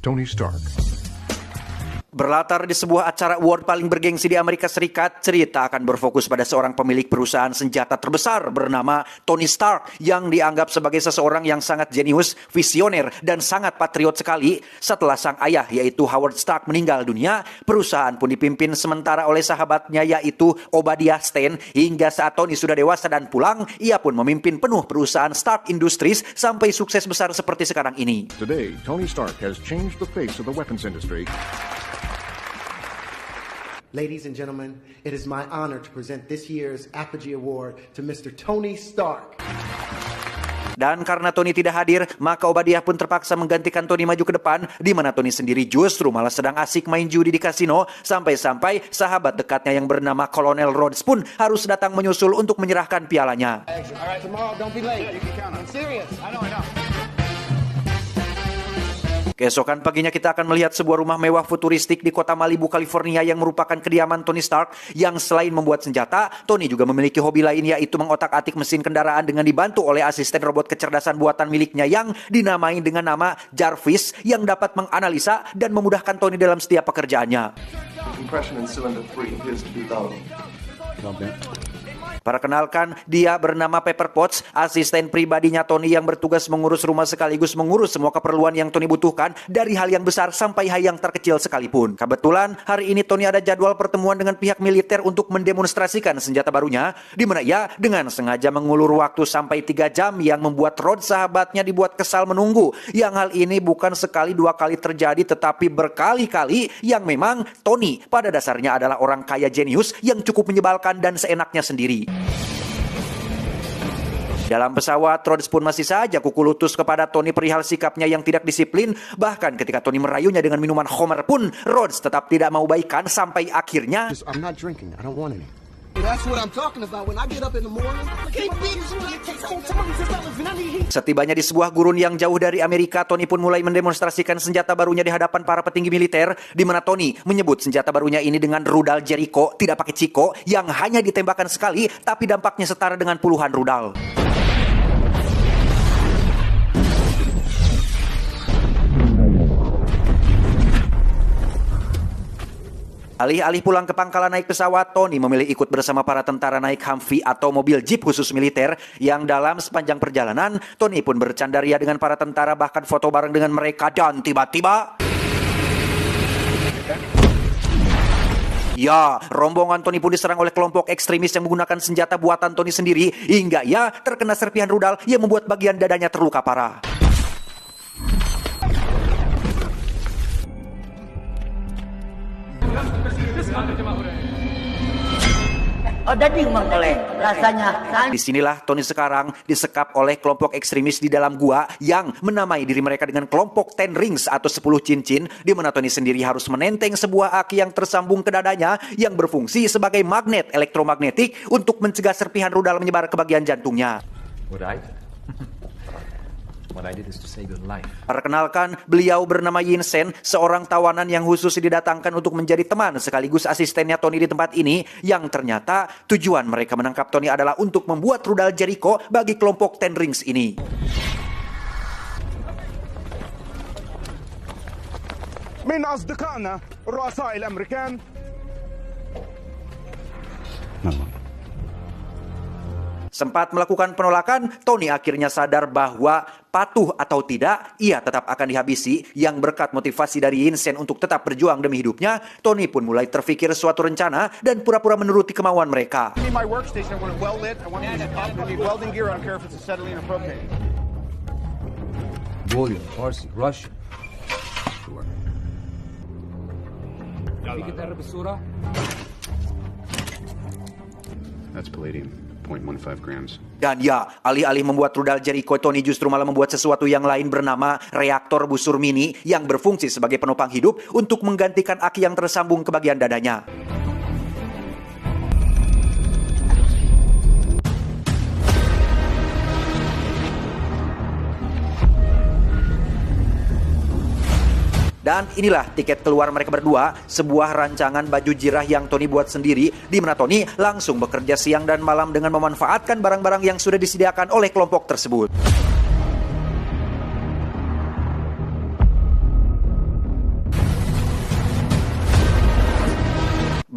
Tony Stark. Berlatar di sebuah acara award paling bergengsi di Amerika Serikat, cerita akan berfokus pada seorang pemilik perusahaan senjata terbesar bernama Tony Stark yang dianggap sebagai seseorang yang sangat jenius, visioner, dan sangat patriot sekali. Setelah sang ayah yaitu Howard Stark meninggal dunia, perusahaan pun dipimpin sementara oleh sahabatnya yaitu Obadiah Stane. Hingga saat Tony sudah dewasa dan pulang, ia pun memimpin penuh perusahaan Stark Industries sampai sukses besar seperti sekarang ini. Today, Tony Stark has changed the face of the weapons industry. Ladies and gentlemen, it is my honor to present this year's Apogee Award to Mr. Tony Stark. Dan karena Tony tidak hadir, maka Obadiah pun terpaksa menggantikan Tony maju ke depan, di mana Tony sendiri justru malah sedang asik main judi di kasino, sampai-sampai sahabat dekatnya yang bernama Colonel Rhodes pun harus datang menyusul untuk menyerahkan pialanya. Keesokan paginya kita akan melihat sebuah rumah mewah futuristik di kota Malibu, California yang merupakan kediaman Tony Stark yang selain membuat senjata, Tony juga memiliki hobi lain yaitu mengotak-atik mesin kendaraan dengan dibantu oleh asisten robot kecerdasan buatan miliknya yang dinamai dengan nama Jarvis yang dapat menganalisa dan memudahkan Tony dalam setiap pekerjaannya. Perkenalkan, dia bernama Pepper Potts, asisten pribadinya Tony yang bertugas mengurus rumah sekaligus mengurus semua keperluan yang Tony butuhkan, dari hal yang besar sampai hal yang terkecil sekalipun. Kebetulan, hari ini Tony ada jadwal pertemuan dengan pihak militer untuk mendemonstrasikan senjata barunya, di mana ia dengan sengaja mengulur waktu sampai 3 jam yang membuat Rod sahabatnya dibuat kesal menunggu. Yang hal ini bukan sekali dua kali terjadi, tetapi berkali-kali yang memang Tony pada dasarnya adalah orang kaya jenius yang cukup menyebalkan dan seenaknya sendiri. Dalam pesawat, Rhodes pun masih saja kuku lutus kepada Tony perihal sikapnya yang tidak disiplin. Bahkan ketika Tony merayunya dengan minuman Homer pun, Rhodes tetap tidak mau baikan sampai akhirnya I'm not drinking. I don't want any. That's what I'm talking about. When I get up in the morning, setibanya di sebuah gurun yang jauh dari Amerika, Tony pun mulai mendemonstrasikan senjata barunya di hadapan para petinggi militer, di mana Tony menyebut senjata barunya ini dengan rudal Jericho, tidak pakai ciko, yang hanya ditembakkan sekali, tapi dampaknya setara dengan puluhan rudal. Alih-alih pulang ke pangkalan naik pesawat, Tony memilih ikut bersama para tentara naik Humvee atau mobil jeep khusus militer yang dalam sepanjang perjalanan, Tony pun bercandaria dengan para tentara, bahkan foto bareng dengan mereka, dan tiba-tiba ya, rombongan Tony pun diserang oleh kelompok ekstremis yang menggunakan senjata buatan Tony sendiri, hingga ia terkena serpihan rudal yang membuat bagian dadanya terluka parah. Disinilah Tony sekarang disekap oleh kelompok ekstremis di dalam gua yang menamai diri mereka dengan kelompok 10 rings atau 10 cincin, di mana Tony sendiri harus menenteng sebuah aki yang tersambung ke dadanya yang berfungsi sebagai magnet elektromagnetik untuk mencegah serpihan rudal menyebar ke bagian jantungnya. What I did is to save your life. Perkenalkan, beliau bernama Yinsen, seorang tawanan yang khusus didatangkan untuk menjadi teman sekaligus asistennya Tony di tempat ini, yang ternyata tujuan mereka menangkap Tony adalah untuk membuat rudal Jericho bagi kelompok 10 rings ini. من أصدقائنا الرؤساء الأمريكان. Sempat melakukan penolakan, Tony akhirnya sadar bahwa patuh atau tidak, ia tetap akan dihabisi. Yang berkat motivasi dari Yinsen untuk tetap berjuang demi hidupnya, Tony pun mulai terfikir suatu rencana dan pura-pura menuruti kemauan mereka. Bullion, Farsi, Russian. That's palladium, 0.15 grams. Dan ya, alih-alih membuat rudal Jericho, Tony justru malah membuat sesuatu yang lain bernama reaktor busur mini yang berfungsi sebagai penopang hidup untuk menggantikan aki yang tersambung ke bagian dadanya. Dan inilah tiket keluar mereka berdua, sebuah rancangan baju jirah yang Tony buat sendiri, di mana Tony langsung bekerja siang dan malam dengan memanfaatkan barang-barang yang sudah disediakan oleh kelompok tersebut.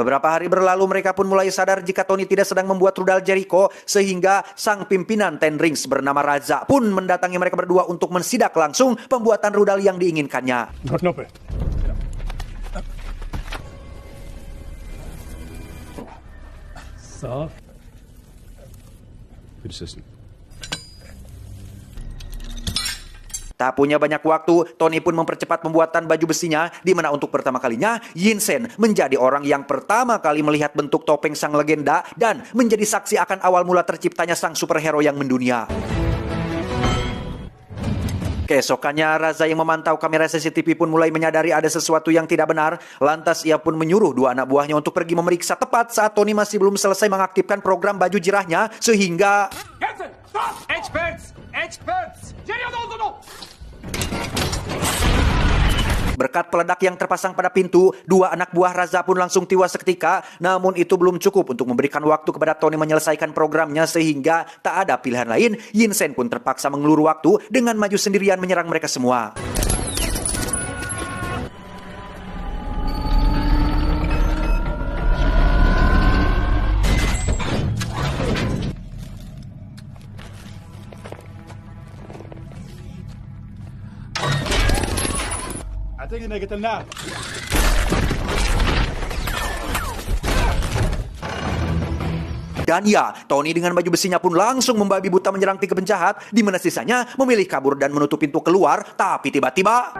Beberapa hari berlalu mereka pun mulai sadar jika Tony tidak sedang membuat rudal Jericho, sehingga sang pimpinan Ten Rings bernama Raza pun mendatangi mereka berdua untuk mensidak langsung pembuatan rudal yang diinginkannya. Soft. Good assistant. Tak punya banyak waktu, Tony pun mempercepat pembuatan baju besinya, di mana untuk pertama kalinya, Yinsen menjadi orang yang pertama kali melihat bentuk topeng sang legenda dan menjadi saksi akan awal mula terciptanya sang superhero yang mendunia. Keesokannya, Raza yang memantau kamera CCTV pun mulai menyadari ada sesuatu yang tidak benar. Lantas ia pun menyuruh dua anak buahnya untuk pergi memeriksa tepat saat Tony masih belum selesai mengaktifkan program baju jirahnya, sehingga... Berkat peledak yang terpasang pada pintu, dua anak buah Raza pun langsung tewas seketika. Namun itu belum cukup untuk memberikan waktu kepada Tony menyelesaikan programnya, sehingga tak ada pilihan lain. Yinsen pun terpaksa mengelur waktu dengan maju sendirian menyerang mereka semua. Dan ya, Tony dengan baju besinya pun langsung membabi buta menyerang tiga penjahat, di mana sisanya memilih kabur dan menutup pintu keluar. Tapi tiba-tiba...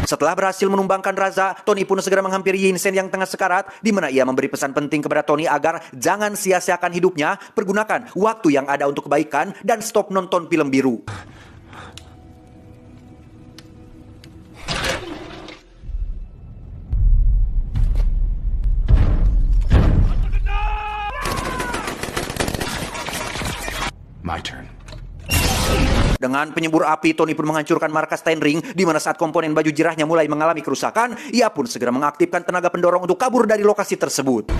Setelah berhasil menumbangkan Raza, Tony pun segera menghampiri Yinsen yang tengah sekarat, di mana ia memberi pesan penting kepada Tony agar jangan sia-siakan hidupnya, pergunakan waktu yang ada untuk kebaikan, dan stop nonton film biru. My turn. Dengan penyembur api, Tony pun menghancurkan markas Ten Ring, di mana saat komponen baju jirahnya mulai mengalami kerusakan, ia pun segera mengaktifkan tenaga pendorong untuk kabur dari lokasi tersebut.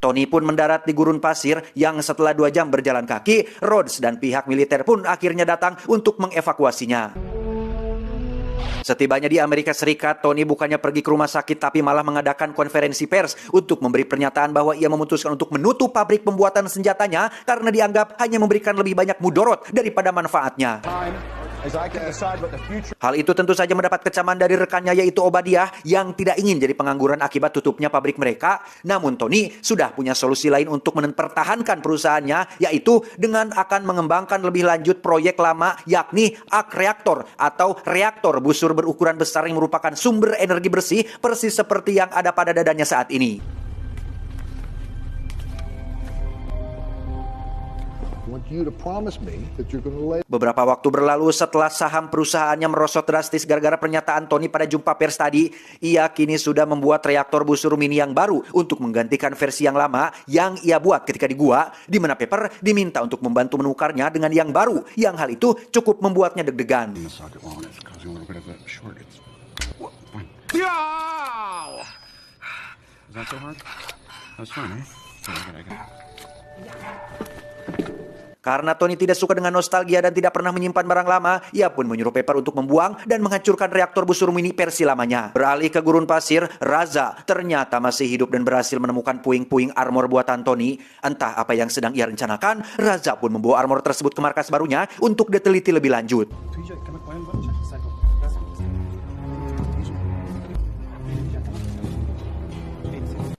Tony pun mendarat di gurun pasir yang setelah 2 jam berjalan kaki, Rhodes dan pihak militer pun akhirnya datang untuk mengevakuasinya. Setibanya di Amerika Serikat, Tony bukannya pergi ke rumah sakit tapi malah mengadakan konferensi pers untuk memberi pernyataan bahwa ia memutuskan untuk menutup pabrik pembuatan senjatanya karena dianggap hanya memberikan lebih banyak mudorot daripada manfaatnya. Hal itu tentu saja mendapat kecaman dari rekannya yaitu Obadiah yang tidak ingin jadi pengangguran akibat tutupnya pabrik mereka. Namun Tony sudah punya solusi lain untuk mempertahankan perusahaannya, yaitu dengan akan mengembangkan lebih lanjut proyek lama, yakni arc reaktor atau reaktor busur berukuran besar yang merupakan sumber energi bersih persis seperti yang ada pada dadanya saat ini. Beberapa waktu berlalu setelah saham perusahaannya merosot drastis gara-gara pernyataan Tony pada jumpa pers tadi, ia kini sudah membuat reaktor busur mini yang baru untuk menggantikan versi yang lama yang ia buat ketika di gua, di mana Pepper diminta untuk membantu menukarnya dengan yang baru, yang hal itu cukup membuatnya deg-degan. Karena Tony tidak suka dengan nostalgia dan tidak pernah menyimpan barang lama, ia pun menyuruh Pepper untuk membuang dan menghancurkan reaktor busur mini versi lamanya. Beralih ke gurun pasir, Raza ternyata masih hidup dan berhasil menemukan puing-puing armor buatan Tony. Entah apa yang sedang ia rencanakan, Raza pun membawa armor tersebut ke markas barunya untuk diteliti lebih lanjut.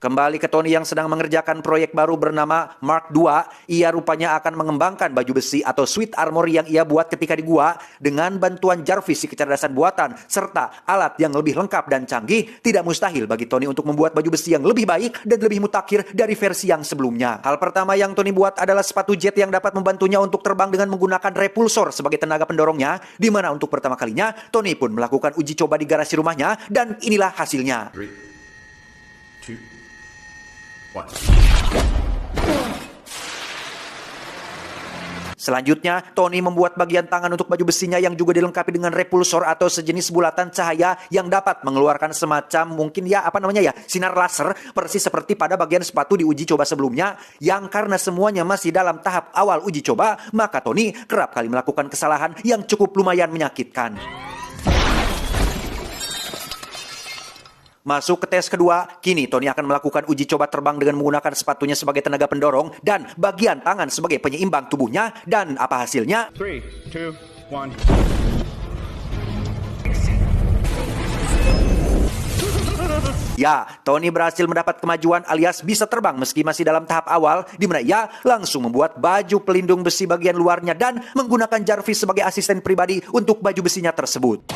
Kembali ke Tony yang sedang mengerjakan proyek baru bernama Mark II, ia rupanya akan mengembangkan baju besi atau suit armor yang ia buat ketika di gua. Dengan bantuan Jarvis si kecerdasan buatan, serta alat yang lebih lengkap dan canggih, tidak mustahil bagi Tony untuk membuat baju besi yang lebih baik dan lebih mutakhir dari versi yang sebelumnya. Hal pertama yang Tony buat adalah sepatu jet yang dapat membantunya untuk terbang dengan menggunakan repulsor sebagai tenaga pendorongnya, di mana untuk pertama kalinya, Tony pun melakukan uji coba di garasi rumahnya, dan inilah hasilnya. 3, 2, 1. Selanjutnya, Tony membuat bagian tangan untuk baju besinya yang juga dilengkapi dengan repulsor atau sejenis bulatan cahaya yang dapat mengeluarkan semacam sinar laser persis seperti pada bagian sepatu di uji coba sebelumnya, yang karena semuanya masih dalam tahap awal uji coba, maka Tony kerap kali melakukan kesalahan yang cukup lumayan menyakitkan. Masuk ke tes kedua, kini Tony akan melakukan uji coba terbang dengan menggunakan sepatunya sebagai tenaga pendorong dan bagian tangan sebagai penyeimbang tubuhnya. Dan apa hasilnya? 3, 2, 1. Ya, Tony berhasil mendapat kemajuan alias bisa terbang meski masih dalam tahap awal, di mana ia langsung membuat baju pelindung besi bagian luarnya dan menggunakan Jarvis sebagai asisten pribadi untuk baju besinya tersebut.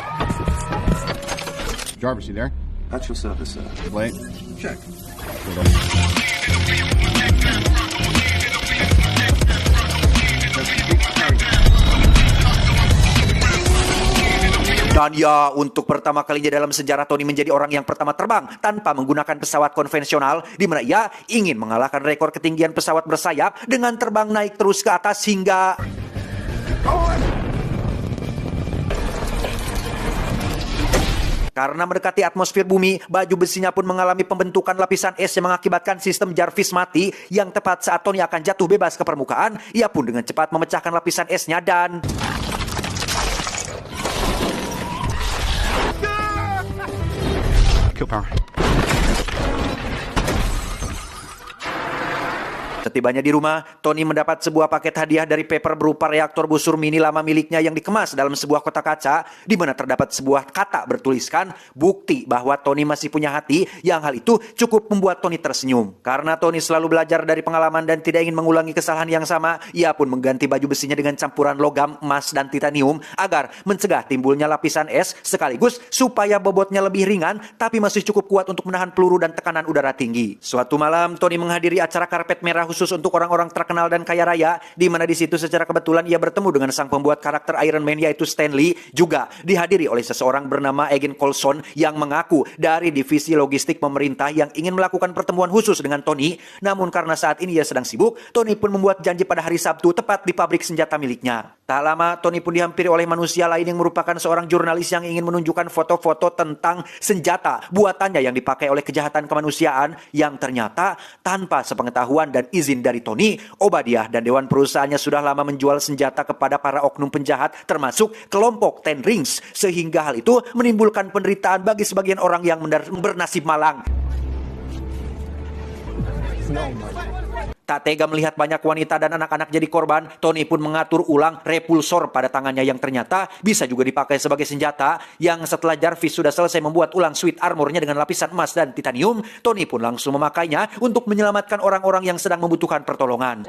Jarvis, you there? That's your service, sir. Wait. Check. Dan ya, untuk pertama kalinya dalam sejarah Tony menjadi orang yang pertama terbang tanpa menggunakan pesawat konvensional, di mana ia ingin mengalahkan rekor ketinggian pesawat bersayap dengan terbang naik terus ke atas hingga... Karena mendekati atmosfer bumi, baju besinya pun mengalami pembentukan lapisan es yang mengakibatkan sistem Jarvis mati, yang tepat saat Tony akan jatuh bebas ke permukaan, ia pun dengan cepat memecahkan lapisan esnya dan... Kill power. Setibanya di rumah, Tony mendapat sebuah paket hadiah dari Pepper berupa reaktor busur mini lama miliknya yang dikemas dalam sebuah kotak kaca, di mana terdapat sebuah kata bertuliskan bukti bahwa Tony masih punya hati, yang hal itu cukup membuat Tony tersenyum. Karena Tony selalu belajar dari pengalaman dan tidak ingin mengulangi kesalahan yang sama, ia pun mengganti baju besinya dengan campuran logam, emas, dan titanium agar mencegah timbulnya lapisan es, sekaligus supaya bobotnya lebih ringan tapi masih cukup kuat untuk menahan peluru dan tekanan udara tinggi. Suatu malam, Tony menghadiri acara karpet merah khusus untuk orang-orang terkenal dan kaya raya, di mana di situ secara kebetulan ia bertemu dengan sang pembuat karakter Iron Man yaitu Stan Lee, juga dihadiri oleh seseorang bernama Agent Coulson yang mengaku dari divisi logistik pemerintah yang ingin melakukan pertemuan khusus dengan Tony. Namun karena saat ini ia sedang sibuk, Tony pun membuat janji pada hari Sabtu tepat di pabrik senjata miliknya. Tak lama, Tony pun dihampiri oleh manusia lain yang merupakan seorang jurnalis yang ingin menunjukkan foto-foto tentang senjata buatannya yang dipakai oleh kejahatan kemanusiaan, yang ternyata tanpa sepengetahuan dan izin dari Tony, Obadiah dan dewan perusahaannya sudah lama menjual senjata kepada para oknum penjahat termasuk kelompok Ten Rings, sehingga hal itu menimbulkan penderitaan bagi sebagian orang yang bernasib malang. Tak tega melihat banyak wanita dan anak-anak jadi korban, Tony pun mengatur ulang repulsor pada tangannya yang ternyata bisa juga dipakai sebagai senjata, yang setelah Jarvis sudah selesai membuat ulang suit armornya dengan lapisan emas dan titanium, Tony pun langsung memakainya untuk menyelamatkan orang-orang yang sedang membutuhkan pertolongan.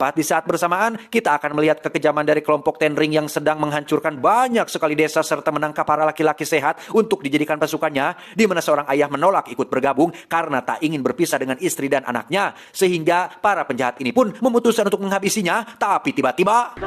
Tepat di saat bersamaan, kita akan melihat kekejaman dari kelompok Ten Ring yang sedang menghancurkan banyak sekali desa serta menangkap para laki-laki sehat untuk dijadikan pasukannya, di mana seorang ayah menolak ikut bergabung karena tak ingin berpisah dengan istri dan anaknya, sehingga para penjahat ini pun memutuskan untuk menghabisinya, tapi tiba-tiba...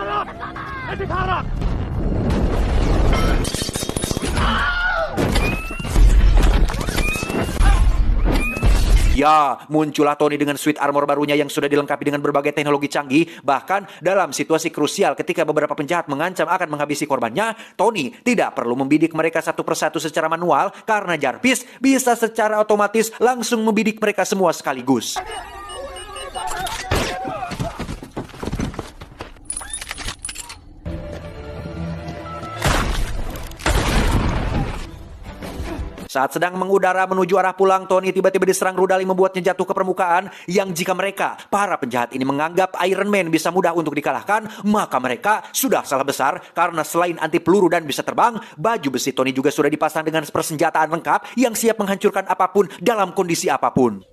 Ya, muncullah Tony dengan suit armor barunya yang sudah dilengkapi dengan berbagai teknologi canggih. Bahkan dalam situasi krusial ketika beberapa penjahat mengancam akan menghabisi korbannya, Tony tidak perlu membidik mereka satu persatu secara manual karena Jarvis bisa secara otomatis langsung membidik mereka semua sekaligus. Saat sedang mengudara menuju arah pulang, Tony tiba-tiba diserang rudal yang membuatnya jatuh ke permukaan, yang jika mereka, para penjahat ini menganggap Iron Man bisa mudah untuk dikalahkan, maka mereka sudah salah besar, karena selain anti peluru dan bisa terbang, baju besi Tony juga sudah dipasang dengan persenjataan lengkap yang siap menghancurkan apapun dalam kondisi apapun.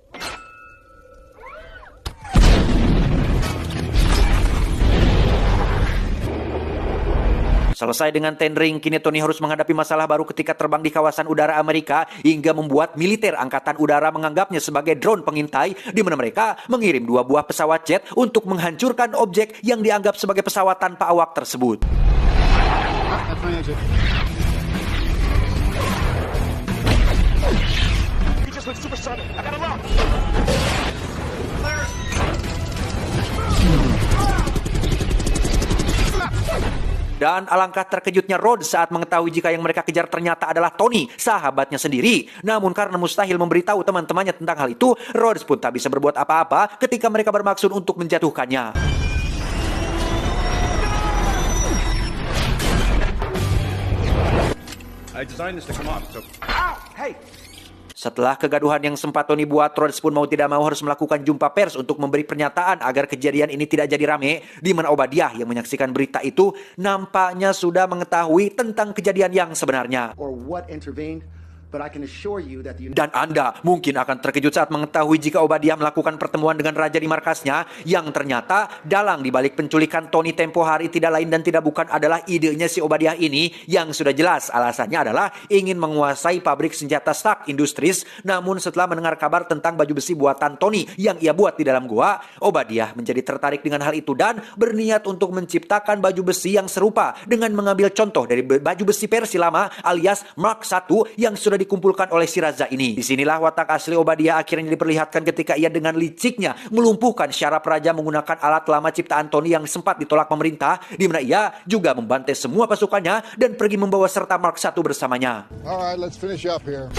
Selesai dengan tendering, kini Tony harus menghadapi masalah baru ketika terbang di kawasan udara Amerika hingga membuat militer angkatan udara menganggapnya sebagai drone pengintai, di mana mereka mengirim 2 buah pesawat jet untuk menghancurkan objek yang dianggap sebagai pesawat tanpa awak tersebut. That's my exit. He just went supersonic. I got him locked. Dan alangkah terkejutnya Rhodes saat mengetahui jika yang mereka kejar ternyata adalah Tony, sahabatnya sendiri. Namun karena mustahil memberitahu teman-temannya tentang hal itu, Rhodes pun tak bisa berbuat apa-apa ketika mereka bermaksud untuk menjatuhkannya. I designed this to come off, so... Ow! Hey! Setelah kegaduhan yang sempat Tony buat, Rhodes pun mau tidak mau harus melakukan jumpa pers untuk memberi pernyataan agar kejadian ini tidak jadi rame, di mana Obadiah yang menyaksikan berita itu nampaknya sudah mengetahui tentang kejadian yang sebenarnya. Or what intervened, but I can assure you that the Dan Anda mungkin akan terkejut saat mengetahui jika Obadiah melakukan pertemuan dengan raja di markasnya, yang ternyata dalang dibalik penculikan Tony tempo hari tidak lain dan tidak bukan adalah idenya si Obadiah ini, yang sudah jelas alasannya adalah ingin menguasai pabrik senjata Stark Industries. Namun setelah mendengar kabar tentang baju besi buatan Tony yang ia buat di dalam gua, Obadiah menjadi tertarik dengan hal itu dan berniat untuk menciptakan baju besi yang serupa dengan mengambil contoh dari baju besi versi lama alias Mark I yang sudah dikumpulkan oleh si raja ini. Disinilah watak asli Obadiah akhirnya diperlihatkan ketika ia dengan liciknya melumpuhkan syaraf raja menggunakan alat lama ciptaan Tony yang sempat ditolak pemerintah, di mana ia juga membantai semua pasukannya dan pergi membawa serta Mark I bersamanya. All right, let's finish up here.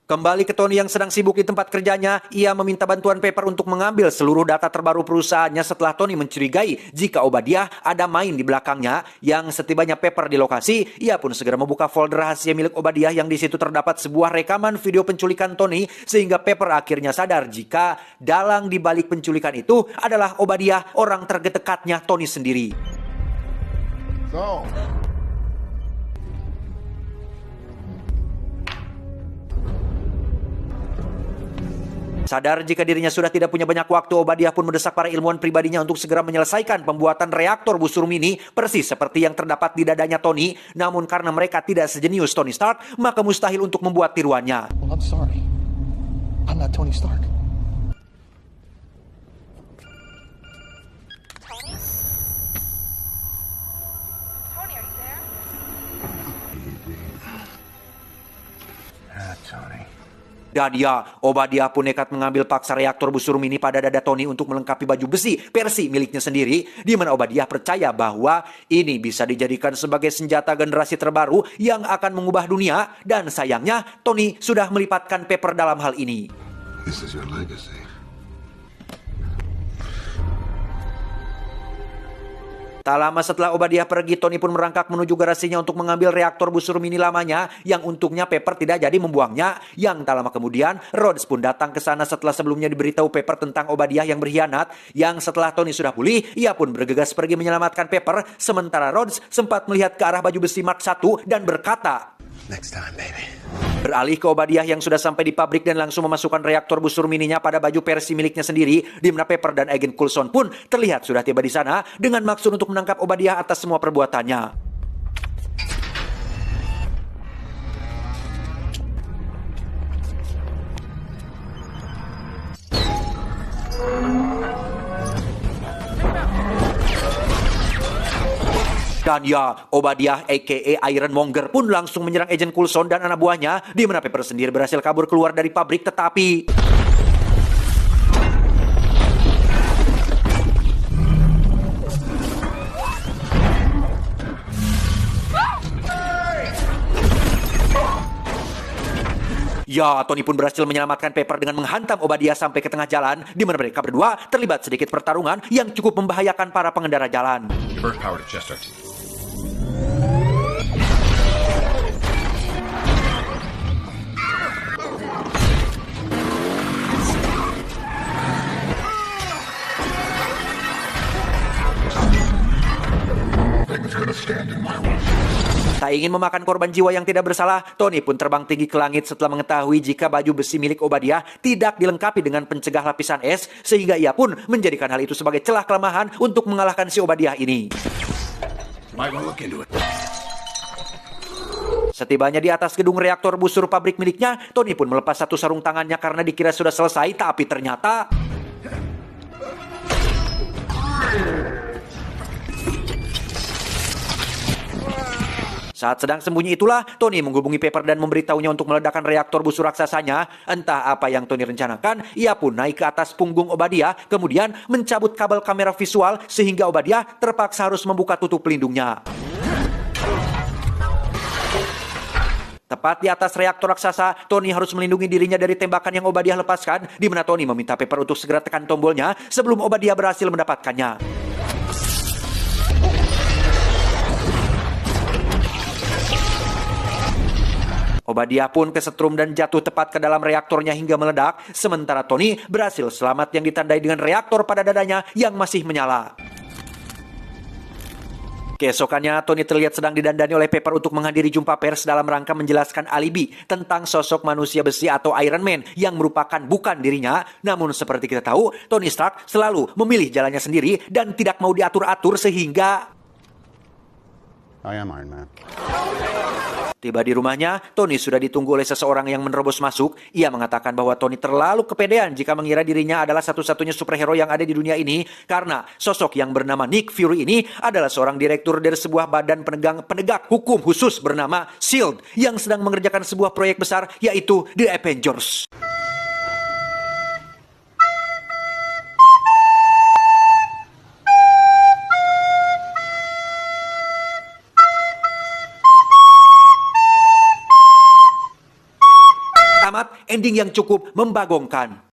Kembali ke Tony yang sedang sibuk di tempat kerjanya, ia meminta bantuan Pepper untuk mengambil seluruh data terbaru perusahaannya setelah Tony mencurigai jika Obadiah ada main di belakangnya. Yang setibanya Pepper di lokasi, ia pun segera membuka folder rahasia milik Obadiah yang di situ terdapat sebuah rekaman video penculikan Tony, sehingga Pepper akhirnya sadar jika dalang di balik penculikan itu adalah Obadiah, orang terdekatnya Tony sendiri. So, Sadar jika dirinya sudah tidak punya banyak waktu, Obadiah pun mendesak para ilmuwan pribadinya untuk segera menyelesaikan pembuatan reaktor busur mini persis seperti yang terdapat di dadanya Tony. Namun karena mereka tidak sejenius Tony Stark, maka mustahil untuk membuat tiruannya. Well, I'm sorry. I'm not Tony Stark. Tony? Tony, are you there? Tony. Dan ya, Obadiah pun nekat mengambil paksa reaktor busur mini pada dada Tony untuk melengkapi baju besi versi miliknya sendiri, di mana Obadiah percaya bahwa ini bisa dijadikan sebagai senjata generasi terbaru yang akan mengubah dunia. Dan sayangnya, Tony sudah melipatkan Pepper dalam hal ini. This is your legacy. Tak lama setelah Obadiah pergi, Tony pun merangkak menuju garasinya untuk mengambil reaktor busur mini lamanya, yang untungnya Pepper tidak jadi membuangnya. Yang tak lama kemudian, Rhodes pun datang ke sana setelah sebelumnya diberitahu Pepper tentang Obadiah yang berkhianat. Yang setelah Tony sudah pulih, ia pun bergegas pergi menyelamatkan Pepper, sementara Rhodes sempat melihat ke arah baju besi Mark I dan berkata, Next time, baby. Beralih ke Obadiah yang sudah sampai di pabrik dan langsung memasukkan reaktor busur mininya pada baju versi miliknya sendiri, di mana Pepper dan Agent Coulson pun terlihat sudah tiba di sana dengan maksud untuk menangkap Obadiah atas semua perbuatannya. Dan ya, Obadiah aka Ironmonger pun langsung menyerang Agent Coulson dan anak buahnya, di mana Pepper sendiri berhasil kabur keluar dari pabrik, tetapi ya, Tony pun berhasil menyelamatkan Pepper dengan menghantam Obadiah sampai ke tengah jalan, di mana mereka berdua terlibat sedikit pertarungan yang cukup membahayakan para pengendara jalan. Divert power to Chester. Tak ingin memakan korban jiwa yang tidak bersalah, Tony pun terbang tinggi ke langit setelah mengetahui jika baju besi milik Obadiah tidak dilengkapi dengan pencegah lapisan es, sehingga ia pun menjadikan hal itu sebagai celah kelemahan untuk mengalahkan si Obadiah ini. Might want to look into it. Setibanya di atas gedung reaktor busur pabrik miliknya, Tony pun melepas satu sarung tangannya karena dikira sudah selesai, tapi ternyata saat sedang sembunyi itulah, Tony menghubungi Pepper dan memberitahunya untuk meledakkan reaktor busur raksasanya. Entah apa yang Tony rencanakan, ia pun naik ke atas punggung Obadiah, kemudian mencabut kabel kamera visual sehingga Obadiah terpaksa harus membuka tutup pelindungnya. Tepat di atas reaktor raksasa, Tony harus melindungi dirinya dari tembakan yang Obadiah lepaskan, di mana Tony meminta Pepper untuk segera tekan tombolnya sebelum Obadiah berhasil mendapatkannya. Obadiah pun kesetrum dan jatuh tepat ke dalam reaktornya hingga meledak, sementara Tony berhasil selamat yang ditandai dengan reaktor pada dadanya yang masih menyala. Keesokannya, Tony terlihat sedang didandani oleh Pepper untuk menghadiri jumpa pers dalam rangka menjelaskan alibi tentang sosok manusia besi atau Iron Man yang merupakan bukan dirinya. Namun seperti kita tahu, Tony Stark selalu memilih jalannya sendiri dan tidak mau diatur-atur sehingga I am Iron Man. tiba di rumahnya, Tony sudah ditunggu oleh seseorang yang menerobos masuk. Ia mengatakan bahwa Tony terlalu kepedean jika mengira dirinya adalah satu-satunya superhero yang ada di dunia ini, karena sosok yang bernama Nick Fury ini adalah seorang direktur dari sebuah badan penegak hukum khusus bernama SHIELD yang sedang mengerjakan sebuah proyek besar, yaitu The Avengers. Ending yang cukup membagongkan.